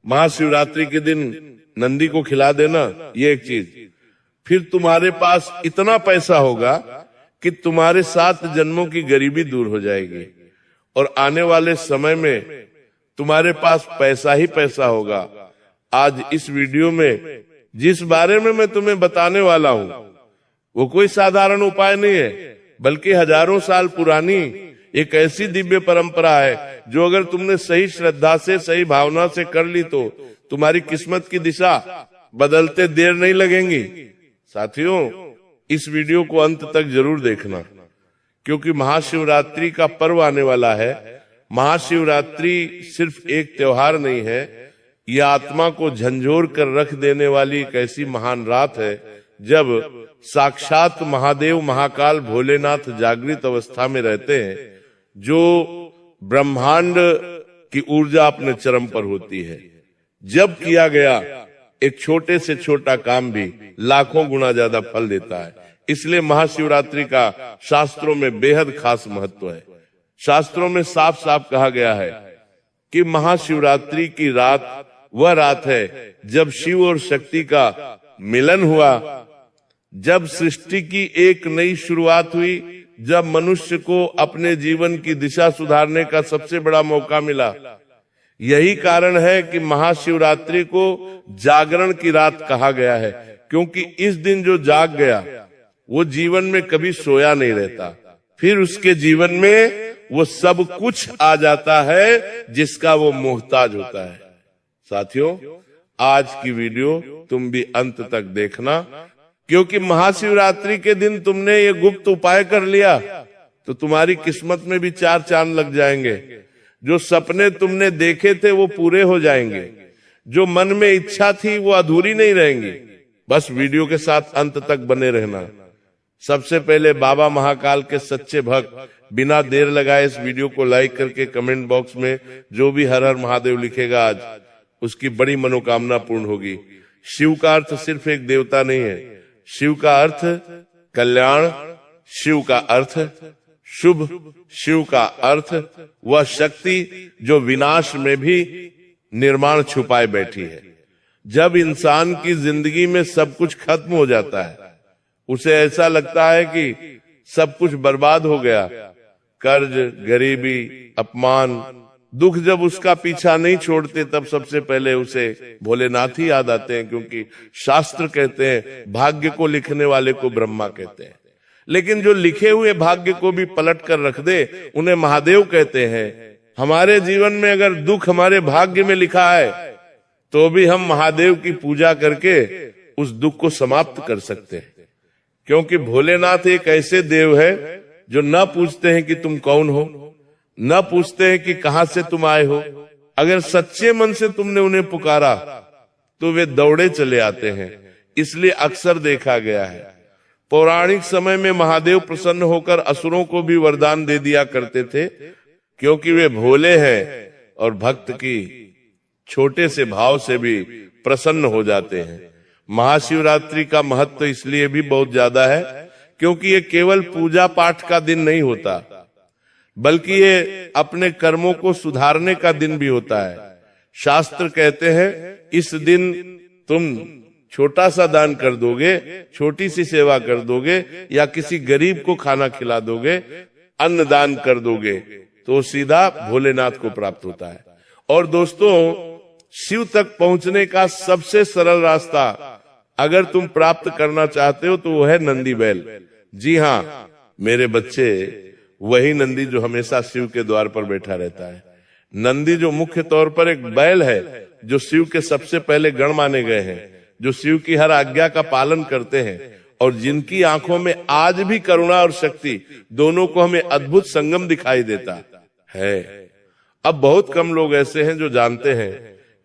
महाशिवरात्रि के दिन नंदी को खिला देना, ये एक चीज। फिर तुम्हारे पास इतना पैसा होगा कि तुम्हारे 7 जन्मों की गरीबी दूर हो जाएगी, और आने वाले समय में तुम्हारे पास पैसा ही पैसा होगा। आज इस वीडियो में जिस बारे में मैं तुम्हें बताने वाला हूं वो कोई साधारण उपाय नहीं है, बल्कि हजारों साल पुरानी एक ऐसी दिव्य परंपरा है जो अगर तुमने सही श्रद्धा से, सही भावना से कर ली तो तुम्हारी किस्मत की दिशा बदलते देर नहीं लगेंगी। साथियों, इस वीडियो को अंत तक जरूर देखना, क्योंकि महाशिवरात्रि का पर्व आने वाला है। महाशिवरात्रि सिर्फ एक त्योहार नहीं है, यह आत्मा को झंझोर कर रख देने वाली एक ऐसी महान रात है जब साक्षात महादेव महाकाल भोलेनाथ जागृत अवस्था में रहते हैं, जो ब्रह्मांड की ऊर्जा अपने चरम पर होती है। जब किया गया एक छोटे से छोटा काम भी लाखों गुना ज्यादा फल देता है। इसलिए महाशिवरात्रि का शास्त्रों में बेहद खास महत्व है। शास्त्रों में साफ साफ कहा गया है कि महाशिवरात्रि की रात वह रात है जब शिव और शक्ति का मिलन हुआ, जब सृष्टि की एक नई शुरुआत हुई, जब मनुष्य को अपने जीवन की दिशा सुधारने का सबसे बड़ा मौका मिला। यही कारण है कि महाशिवरात्रि को जागरण की रात कहा गया है, क्योंकि इस दिन जो जाग गया वो जीवन में कभी सोया नहीं रहता। फिर उसके जीवन में वो सब कुछ आ जाता है जिसका वो मोहताज होता है। साथियों, आज की वीडियो तुम भी अंत तक देखना, क्योंकि महाशिवरात्रि के दिन तुमने ये गुप्त उपाय कर लिया तो तुम्हारी किस्मत में भी 4 चांद लग जाएंगे। जो सपने तुमने देखे थे वो पूरे हो जाएंगे, जो मन में इच्छा थी वो अधूरी नहीं रहेंगी। बस वीडियो के साथ अंत तक बने रहना। सबसे पहले बाबा महाकाल के सच्चे भक्त बिना देर लगाए इस वीडियो को लाइक करके कमेंट बॉक्स में जो भी हर हर महादेव लिखेगा आज उसकी बड़ी मनोकामना पूर्ण होगी। शिव का अर्थ सिर्फ एक देवता नहीं है, शिव का अर्थ कल्याण, शिव का अर्थ शुभ, शिव का अर्थ वह शक्ति जो विनाश में भी निर्माण छुपाए बैठी है। जब इंसान की जिंदगी में सब कुछ खत्म हो जाता है, उसे ऐसा लगता है कि सब कुछ बर्बाद हो गया। कर्ज, गरीबी, अपमान, दुख जब उसका पीछा नहीं छोड़ते, तब सबसे पहले उसे भोलेनाथ ही याद आते हैं, क्योंकि शास्त्र कहते हैं भाग्य को लिखने वाले को ब्रह्मा कहते हैं, लेकिन जो लिखे हुए भाग्य को भी पलट कर रख दे उन्हें महादेव कहते हैं। हमारे जीवन में अगर दुख हमारे भाग्य में लिखा है तो भी हम महादेव की पूजा करके उस दुख को समाप्त कर सकते हैं, क्योंकि भोलेनाथ एक ऐसे देव है जो न पूछते हैं कि तुम कौन हो, न पूछते हैं कि कहां से तुम आए हो। अगर सच्चे मन से तुमने उन्हें पुकारा तो वे दौड़े चले आते हैं। इसलिए अक्सर देखा गया है पौराणिक समय में महादेव प्रसन्न होकर असुरों को भी वरदान दे दिया करते थे, क्योंकि वे भोले हैं और भक्त की छोटे से भाव से भी प्रसन्न हो जाते हैं। महाशिवरात्रि का महत्व इसलिए भी बहुत ज्यादा है क्योंकि ये केवल पूजा पाठ का दिन नहीं होता, बल्कि ये अपने कर्मों को सुधारने का दिन भी होता है। शास्त्र कहते हैं इस दिन तुम छोटा सा दान कर दोगे, छोटी सी सेवा कर दोगे, या किसी गरीब को खाना खिला दोगे, अन्न दान कर दोगे, तो सीधा भोलेनाथ को प्राप्त होता है। और दोस्तों, शिव तक पहुंचने का सबसे सरल रास्ता अगर तुम प्राप्त करना चाहते हो तो वो है नंदी बैल। जी हाँ मेरे बच्चे, वही नंदी जो हमेशा शिव के द्वार पर बैठा रहता है। नंदी जो मुख्य तौर पर एक बैल है, जो शिव के सबसे पहले गण माने गए हैं, जो शिव की हर आज्ञा का पालन करते हैं और जिनकी आंखों में आज भी करुणा और शक्ति दोनों को हमें अद्भुत संगम दिखाई देता है। अब बहुत कम लोग ऐसे हैं जो जानते हैं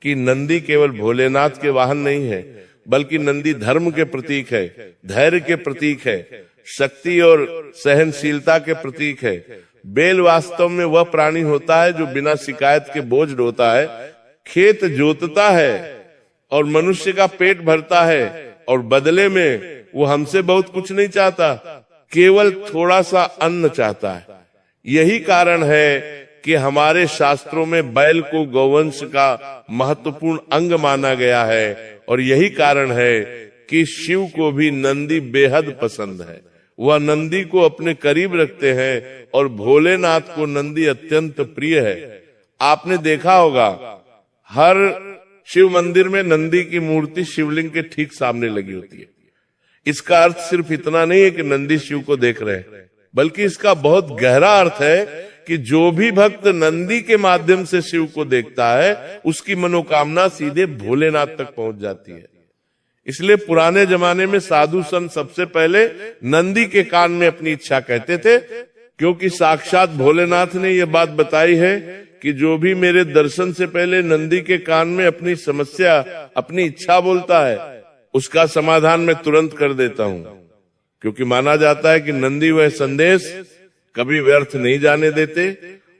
कि नंदी केवल भोलेनाथ के वाहन नहीं है, बल्कि नंदी धर्म के प्रतीक है, धैर्य के प्रतीक है, शक्ति और सहनशीलता के प्रतीक है। बैल वास्तव में वह प्राणी होता है जो बिना शिकायत के बोझ ढोता है, खेत जोतता है और मनुष्य का पेट भरता है, और बदले में वो हमसे बहुत कुछ नहीं चाहता, केवल थोड़ा सा अन्न चाहता है। यही कारण है कि हमारे शास्त्रों में बैल को गौवंश का महत्वपूर्ण अंग माना गया है, और यही कारण है कि शिव को भी नंदी बेहद पसंद है। वह नंदी को अपने करीब रखते हैं और भोलेनाथ को नंदी अत्यंत प्रिय है। आपने देखा होगा हर शिव मंदिर में नंदी की मूर्ति शिवलिंग के ठीक सामने लगी होती है। इसका अर्थ सिर्फ इतना नहीं है कि नंदी शिव को देख रहे हैं, बल्कि इसका बहुत गहरा अर्थ है कि जो भी भक्त नंदी के माध्यम से शिव को देखता है उसकी मनोकामना सीधे भोलेनाथ तक पहुंच जाती है। इसलिए पुराने जमाने में साधु संत सबसे पहले नंदी के कान में अपनी इच्छा कहते थे, क्योंकि साक्षात भोलेनाथ ने यह बात बताई है कि जो भी मेरे दर्शन से पहले नंदी के कान में अपनी समस्या, अपनी इच्छा बोलता है, उसका समाधान मैं तुरंत कर देता हूं। क्योंकि माना जाता है कि नंदी वह संदेश कभी व्यर्थ नहीं जाने देते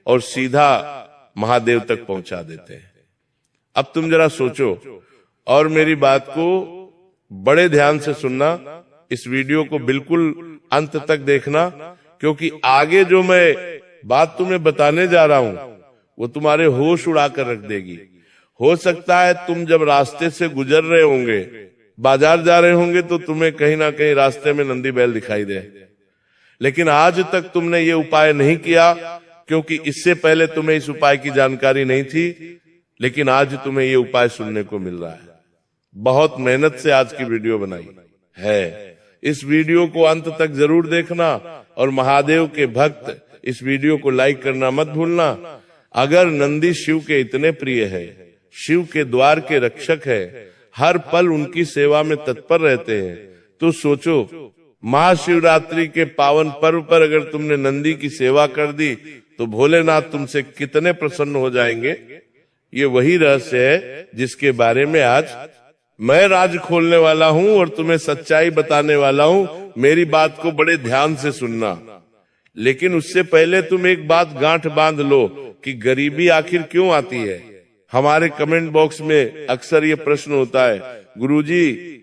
और सीधा महादेव तक पहुंचा देते हैं। अब तुम जरा सोचो और मेरी बात को बड़े ध्यान से सुनना, इस वीडियो को बिल्कुल अंत तक देखना, क्योंकि आगे जो मैं बात तुम्हें बताने जा रहा हूं वो तुम्हारे होश उड़ाकर रख देगी। हो सकता है तुम जब रास्ते से गुजर रहे होंगे, बाजार जा रहे होंगे, तो तुम्हें कहीं ना कहीं रास्ते में नंदी बैल दिखाई दे, लेकिन आज तक तुमने ये उपाय नहीं किया, क्योंकि इससे पहले तुम्हें इस उपाय की जानकारी नहीं थी। लेकिन आज तुम्हें ये उपाय सुनने को मिल रहा है। बहुत मेहनत से आज की वीडियो बनाई है। इस वीडियो को अंत तक जरूर देखना, और महादेव के भक्त इस वीडियो को लाइक करना मत भूलना। अगर नंदी शिव के इतने प्रिय है, शिव के द्वार के रक्षक है, हर पल उनकी सेवा में तत्पर रहते हैं, तो सोचो महाशिवरात्रि के पावन पर्व पर अगर तुमने नंदी की सेवा कर दी तो भोलेनाथ तुमसे कितने प्रसन्न हो जाएंगे। ये वही रहस्य है जिसके बारे में आज मैं राज खोलने वाला हूं और तुम्हें सच्चाई बताने वाला हूं। मेरी बात को बड़े ध्यान से सुनना, लेकिन उससे पहले तुम एक बात गांठ बांध लो कि गरीबी आखिर क्यों आती है। हमारे कमेंट बॉक्स में अक्सर ये प्रश्न होता है, गुरुजी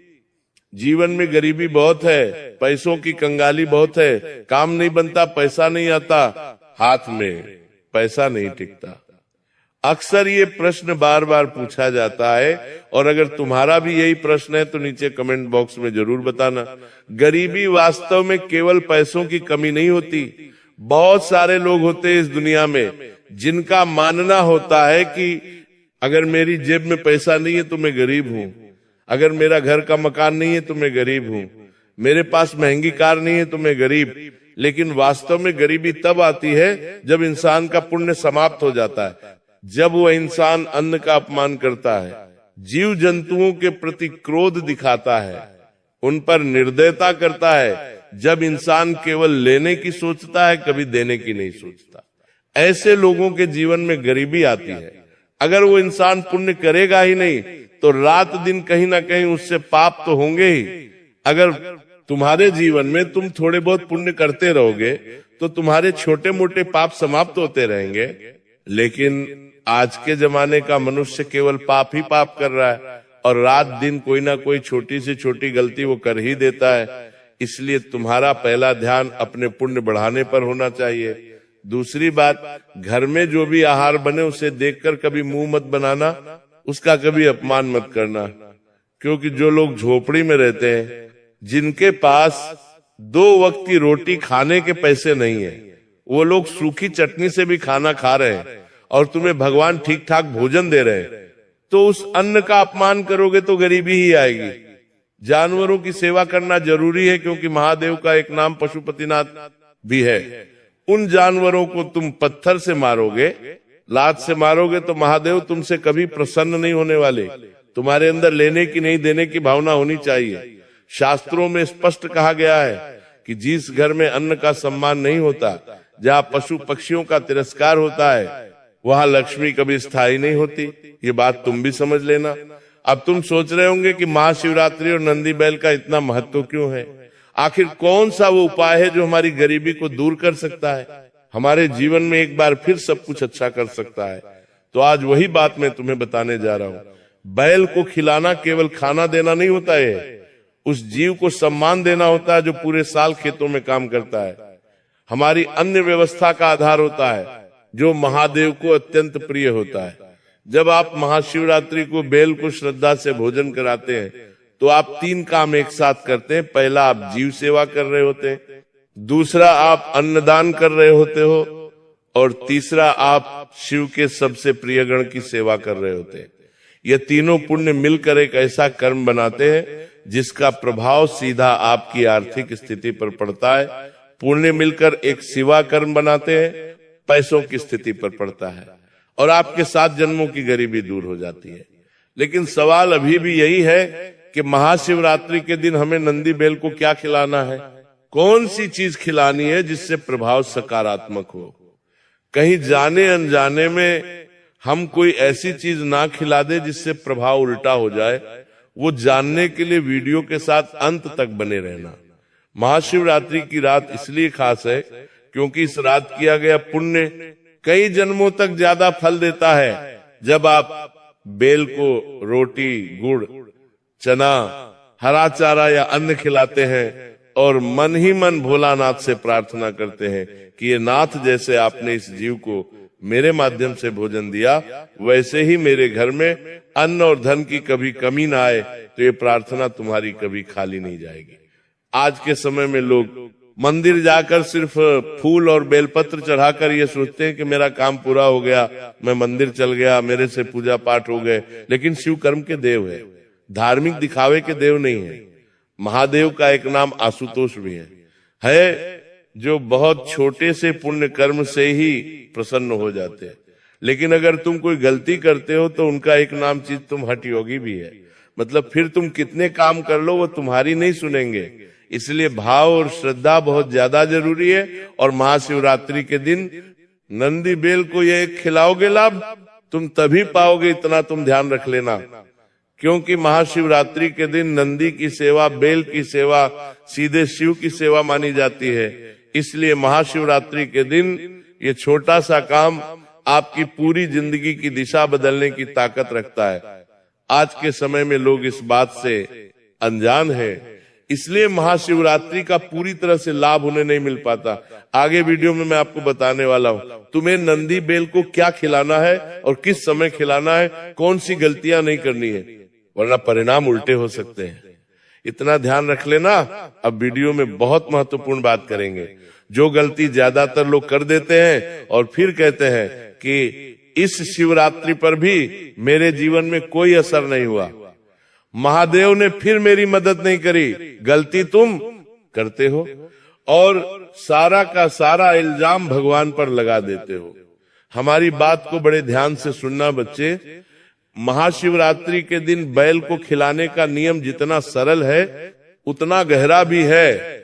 जीवन में गरीबी बहुत है, पैसों की कंगाली बहुत है, काम नहीं बनता, पैसा नहीं आता, हाथ में पैसा नहीं टिकता। अक्सर ये प्रश्न बार बार पूछा जाता है, और अगर तुम्हारा भी यही प्रश्न है तो नीचे कमेंट बॉक्स में जरूर बताना। गरीबी वास्तव में केवल पैसों की कमी नहीं होती। बहुत सारे लोग होते हैं इस दुनिया में जिनका मानना होता है कि अगर मेरी जेब में पैसा नहीं है तो मैं गरीब हूं, अगर मेरा घर का मकान नहीं है तो मैं गरीब हूं, मेरे पास महंगी कार नहीं है तो मैं गरीब। लेकिन वास्तव में गरीबी तब आती है जब इंसान का पुण्य समाप्त हो जाता है, जब वह इंसान अन्न का अपमान करता है, जीव जंतुओं के प्रति क्रोध दिखाता है, उन पर निर्दयता करता है, जब इंसान केवल लेने की सोचता है, कभी देने की नहीं सोचता। ऐसे लोगों के जीवन में गरीबी आती है। अगर वो इंसान पुण्य करेगा ही नहीं तो रात दिन कहीं ना कहीं उससे पाप तो होंगे ही। अगर तुम्हारे जीवन में तुम थोड़े बहुत पुण्य करते रहोगे तो तुम्हारे छोटे मोटे पाप समाप्त होते रहेंगे। लेकिन आज के जमाने का मनुष्य केवल पाप ही पाप कर रहा है, और रात दिन कोई ना कोई छोटी से छोटी गलती वो कर ही देता है। इसलिए तुम्हारा पहला ध्यान अपने पुण्य बढ़ाने पर होना चाहिए। दूसरी बात, घर में जो भी आहार बने उसे देखकर कभी मुंह मत बनाना, उसका कभी अपमान मत करना। क्योंकि जो लोग झोपड़ी में रहते हैं, जिनके पास 2 वक्त की रोटी खाने के पैसे नहीं है, वो लोग सूखी चटनी से भी खाना खा रहे हैं और तुम्हें भगवान ठीक ठाक भोजन दे रहे हैं, तो उस अन्न का अपमान करोगे तो गरीबी ही आएगी। जानवरों की सेवा करना जरूरी है, क्योंकि महादेव का एक नाम पशुपतिनाथ भी है। उन जानवरों को तुम पत्थर से मारोगे, लात से मारोगे, तो महादेव तुमसे कभी प्रसन्न नहीं होने वाले। तुम्हारे अंदर लेने की नहीं देने की भावना होनी चाहिए। शास्त्रों में स्पष्ट कहा गया है कि जिस घर में अन्न का सम्मान नहीं होता, जहाँ पशु पक्षियों का तिरस्कार होता है, वहां लक्ष्मी कभी स्थायी नहीं होती। ये बात तुम भी समझ लेना। अब तुम सोच रहे होंगे कि महाशिवरात्रि और नंदी बैल का इतना महत्व क्यों है। आखिर कौन सा वो उपाय है जो हमारी गरीबी को दूर कर सकता है, हमारे जीवन में एक बार फिर सब कुछ अच्छा कर सकता है। तो आज वही बात मैं तुम्हें बताने जा रहा हूँ। बैल को खिलाना केवल खाना देना नहीं होता है, उस जीव को सम्मान देना होता है जो पूरे साल खेतों में काम करता है, हमारी अन्य व्यवस्था का आधार होता है। जो महादेव को अत्यंत प्रिय होता है। जब आप महाशिवरात्रि को बेल को श्रद्धा से भोजन कराते हैं तो आप 3 काम एक साथ करते हैं। पहला, आप जीव सेवा कर रहे होते हैं, दूसरा आप अन्नदान कर रहे होते हो, और तीसरा आप शिव के सबसे प्रिय गण की सेवा कर रहे होते हैं। ये तीनों पुण्य मिलकर एक ऐसा कर्म बनाते हैं जिसका प्रभाव सीधा आपकी आर्थिक स्थिति पर पड़ता है। पुण्य मिलकर एक सेवा कर्म बनाते हैं, पैसों की स्थिति पर पड़ता है, और आपके 7 जन्मों की गरीबी दूर हो जाती है। लेकिन सवाल अभी भी यही है कि महाशिवरात्रि के दिन हमें नंदी बेल को क्या खिलाना है, कौन सी चीज खिलानी है जिससे प्रभाव सकारात्मक हो। कहीं जाने अनजाने में हम कोई ऐसी चीज ना खिला दे जिससे प्रभाव उल्टा हो जाए। वो जानने के लिए वीडियो के साथ अंत तक बने रहना। महाशिवरात्रि की रात इसलिए खास है क्योंकि इस रात किया गया पुण्य कई जन्मों तक ज्यादा फल देता है। जब आप बेल को रोटी, गुड़, चना, हरा चारा या अन्न खिलाते हैं और मन ही मन भोलानाथ से प्रार्थना करते हैं कि ये नाथ, जैसे आपने इस जीव को मेरे माध्यम से भोजन दिया, वैसे ही मेरे घर में अन्न और धन की कभी कमी ना आए, तो ये प्रार्थना तुम्हारी कभी खाली नहीं जाएगी। आज के समय में लोग मंदिर जाकर सिर्फ फूल और बेलपत्र चढ़ाकर ये सोचते हैं कि मेरा काम पूरा हो गया, मैं मंदिर चल गया, मेरे से पूजा पाठ हो गए। लेकिन शिव कर्म के देव है, धार्मिक दिखावे के देव नहीं है। महादेव का एक नाम आशुतोष भी है जो बहुत छोटे से पुण्य कर्म से ही प्रसन्न हो जाते हैं। लेकिन अगर तुम कोई गलती करते हो तो उनका एक नाम चीज तुम हठ योगी भी है। मतलब फिर तुम कितने काम कर लो वो तुम्हारी नहीं सुनेंगे। इसलिए भाव और श्रद्धा बहुत ज्यादा जरूरी है। और महाशिवरात्रि के दिन नंदी बेल को ये खिलाओगे लाभ तुम तभी पाओगे, इतना तुम ध्यान रख लेना। क्योंकि महाशिवरात्रि के दिन नंदी की सेवा, बेल की सेवा सीधे शिव की सेवा मानी जाती है। इसलिए महाशिवरात्रि के दिन ये छोटा सा काम आपकी पूरी जिंदगी की दिशा बदलने की ताकत रखता है। आज के समय में लोग इस बात से अनजान है, इसलिए महाशिवरात्रि का पूरी तरह से लाभ उन्हें नहीं मिल पाता। आगे वीडियो में मैं आपको बताने वाला हूँ तुम्हें नंदी बेल को क्या खिलाना है और किस समय खिलाना है, कौन सी गलतियां नहीं करनी है, वरना परिणाम उल्टे हो सकते हैं। इतना ध्यान रख लेना। अब वीडियो में बहुत महत्वपूर्ण बात करेंगे। जो गलती ज्यादातर लोग कर देते हैं और फिर कहते हैं कि इस शिवरात्रि पर भी मेरे जीवन में कोई असर नहीं हुआ, महादेव ने फिर मेरी मदद नहीं करी। गलती तुम करते हो और सारा का सारा इल्जाम भगवान पर लगा देते हो। हमारी बात को बड़े ध्यान से सुनना बच्चे। महाशिवरात्रि के दिन बैल को खिलाने का नियम जितना सरल है उतना गहरा भी है।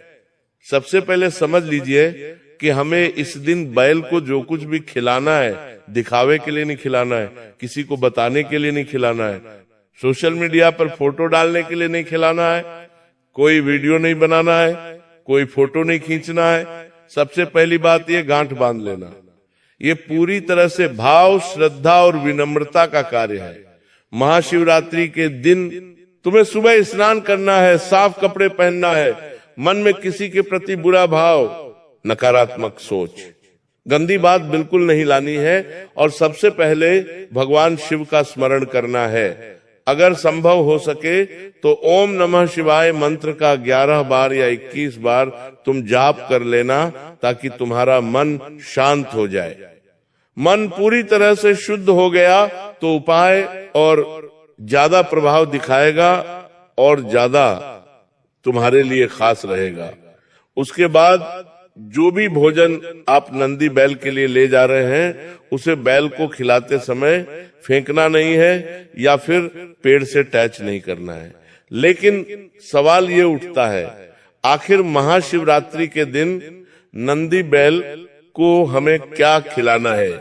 सबसे पहले समझ लीजिए कि हमें इस दिन बैल को जो कुछ भी खिलाना है दिखावे के लिए नहीं खिलाना है, किसी को बताने के लिए नहीं खिलाना है, सोशल मीडिया पर फोटो डालने के लिए नहीं खिलाना है, कोई वीडियो नहीं बनाना है, कोई फोटो नहीं खींचना है। सबसे पहली बात ये गांठ बांध लेना। ये पूरी तरह से भाव, श्रद्धा और विनम्रता का कार्य है। महाशिवरात्रि के दिन तुम्हें सुबह स्नान करना है, साफ कपड़े पहनना है, मन में किसी के प्रति बुरा भाव, नकारात्मक सोच, गंदी बात बिल्कुल नहीं लानी है। और सबसे पहले भगवान शिव का स्मरण करना है। अगर संभव हो सके तो ओम नमः शिवाय मंत्र का 11 बार या 21 बार तुम जाप कर लेना, ताकि तुम्हारा मन शांत हो जाए। मन पूरी तरह से शुद्ध हो गया तो उपाय और ज्यादा प्रभाव दिखाएगा और ज्यादा तुम्हारे लिए खास रहेगा। उसके बाद जो भी भोजन आप नंदी बैल के लिए ले जा रहे हैं उसे बैल को खिलाते समय फेंकना नहीं है या फिर पेड़ से टैच नहीं करना है। लेकिन सवाल ये उठता है, आखिर महाशिवरात्रि के दिन नंदी बैल को हमें क्या खिलाना है?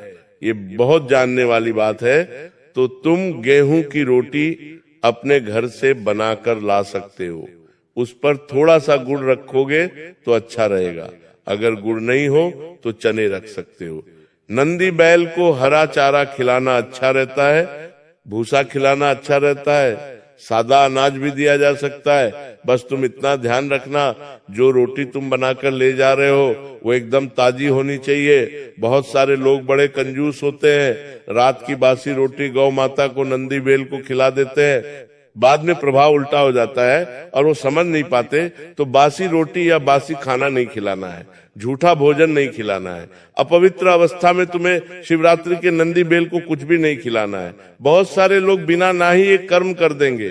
ये बहुत जानने वाली बात है। तो तुम गेहूं की रोटी अपने घर से बनाकर ला सकते हो, उस पर थोड़ा सा गुड़ रखोगे तो अच्छा रहेगा। अगर गुड़ नहीं हो तो चने रख सकते हो। नंदी बैल को हरा चारा खिलाना अच्छा रहता है, भूसा खिलाना अच्छा रहता है, सादा अनाज भी दिया जा सकता है। बस तुम इतना ध्यान रखना, जो रोटी तुम बनाकर ले जा रहे हो वो एकदम ताजी होनी चाहिए। बहुत सारे लोग बड़े कंजूस होते हैं, रात की बासी रोटी गौ माता को, नंदी बेल को खिला देते हैं। बाद में प्रभाव उल्टा हो जाता है और वो समझ नहीं पाते। तो बासी रोटी या बासी खाना नहीं खिलाना है, झूठा भोजन नहीं खिलाना है। अपवित्र अवस्था में तुम्हें शिवरात्रि के नंदी बेल को कुछ भी नहीं खिलाना है। बहुत सारे लोग बिना ना ही एक कर्म कर देंगे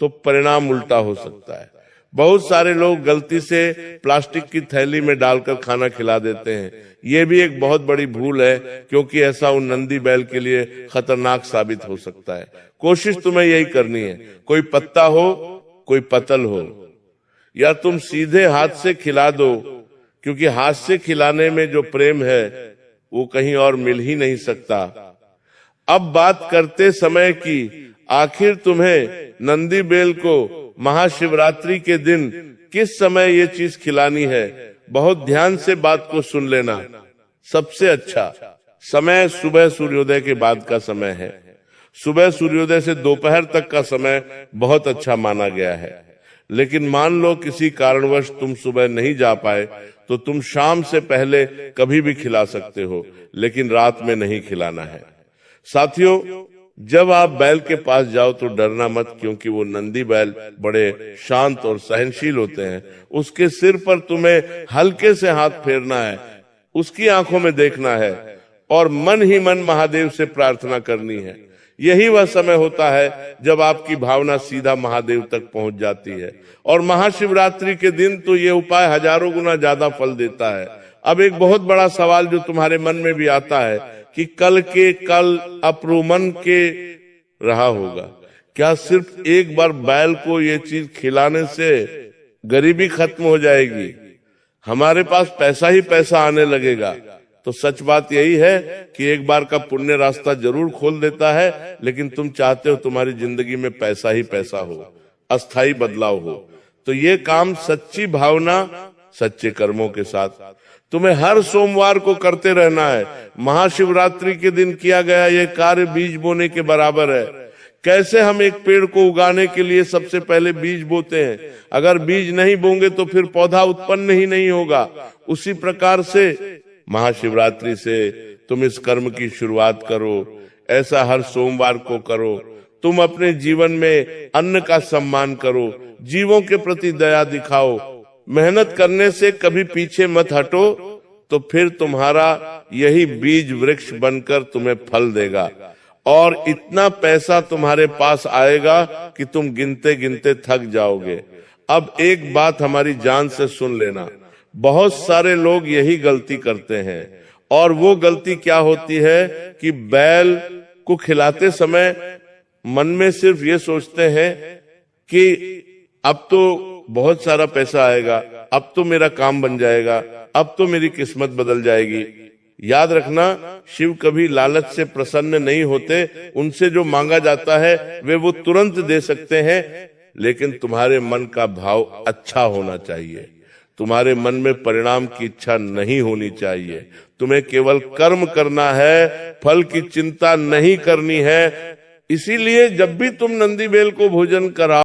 तो परिणाम उल्टा हो सकता है। बहुत सारे लोग गलती से प्लास्टिक की थैली में डालकर खाना खिला देते हैं। ये भी एक बहुत बड़ी भूल है, क्योंकि ऐसा उन नंदी बैल के लिए खतरनाक साबित हो सकता है। कोशिश तुम्हें यही करनी है, कोई पत्ता हो कोई पतल हो, या तुम सीधे हाथ से खिला दो, क्योंकि हाथ से खिलाने में जो प्रेम है वो कहीं और मिल ही नहीं सकता। अब बात करते समय की, आखिर तुम्हें नंदी बेल को महाशिवरात्रि के दिन किस समय ये चीज खिलानी है। बहुत ध्यान से बात को सुन लेना। सबसे अच्छा समय सुबह सूर्योदय के बाद का समय है। सुबह सूर्योदय से दोपहर तक का समय बहुत अच्छा माना गया है। लेकिन मान लो किसी कारणवश तुम सुबह नहीं जा पाए तो तुम शाम से पहले कभी भी खिला सकते हो, लेकिन रात में नहीं खिलाना है। साथियों, जब आप बैल के पास जाओ तो डरना मत, क्योंकि वो नंदी बैल बड़े शांत और सहनशील होते हैं। उसके सिर पर तुम्हें हल्के से हाथ फेरना है, उसकी आंखों में देखना है और मन ही मन महादेव से प्रार्थना करनी है। यही वह समय होता है जब आपकी भावना सीधा महादेव तक पहुंच जाती है। और महाशिवरात्रि के दिन तो ये उपाय हजारों गुना ज्यादा फल देता है। अब एक बहुत बड़ा सवाल जो तुम्हारे मन में भी आता है कि कल के कल अप्रूमन के रहा होगा, क्या सिर्फ एक बार बैल को ये चीज खिलाने से गरीबी खत्म हो जाएगी, हमारे पास पैसा ही पैसा आने लगेगा? तो सच बात यही है कि एक बार का पुण्य रास्ता जरूर खोल देता है, लेकिन तुम चाहते हो तुम्हारी जिंदगी में पैसा ही पैसा हो, अस्थाई बदलाव हो। तो ये काम सच्ची भावना, सच्चे कर्मों के साथ तुम्हें हर सोमवार को करते रहना है। महाशिवरात्रि के दिन किया गया यह कार्य बीज बोने के बराबर है। कैसे हम एक पेड़ को उगाने के लिए सबसे पहले बीज बोते हैं, अगर बीज नहीं बोंगे तो फिर पौधा उत्पन्न ही नहीं होगा। उसी प्रकार से महाशिवरात्रि से तुम इस कर्म की शुरुआत करो। ऐसा हर सोमवार को करो। तुम अपने जीवन में अन्न का सम्मान करो, जीवों के प्रति दया दिखाओ, मेहनत करने से कभी पीछे मत हटो, तो फिर तुम्हारा यही बीज वृक्ष बनकर तुम्हें फल देगा और इतना पैसा तुम्हारे पास आएगा कि तुम गिनते गिनते थक जाओगे। अब एक बात हमारी जान से सुन लेना, बहुत सारे लोग यही गलती करते हैं। और वो गलती क्या होती है कि बैल को खिलाते समय मन में सिर्फ ये सोचते हैं कि अब तो बहुत सारा पैसा आएगा, अब तो मेरा काम बन जाएगा, अब तो मेरी किस्मत बदल जाएगी। याद रखना, शिव कभी लालच से प्रसन्न नहीं होते। उनसे जो मांगा जाता है वे वो तुरंत दे सकते हैं, लेकिन तुम्हारे मन का भाव अच्छा होना चाहिए। तुम्हारे मन में परिणाम की इच्छा नहीं होनी चाहिए। तुम्हें केवल कर्म करना है, फल की चिंता नहीं करनी है। इसीलिए जब भी तुम नंदी बेल को भोजन कराओ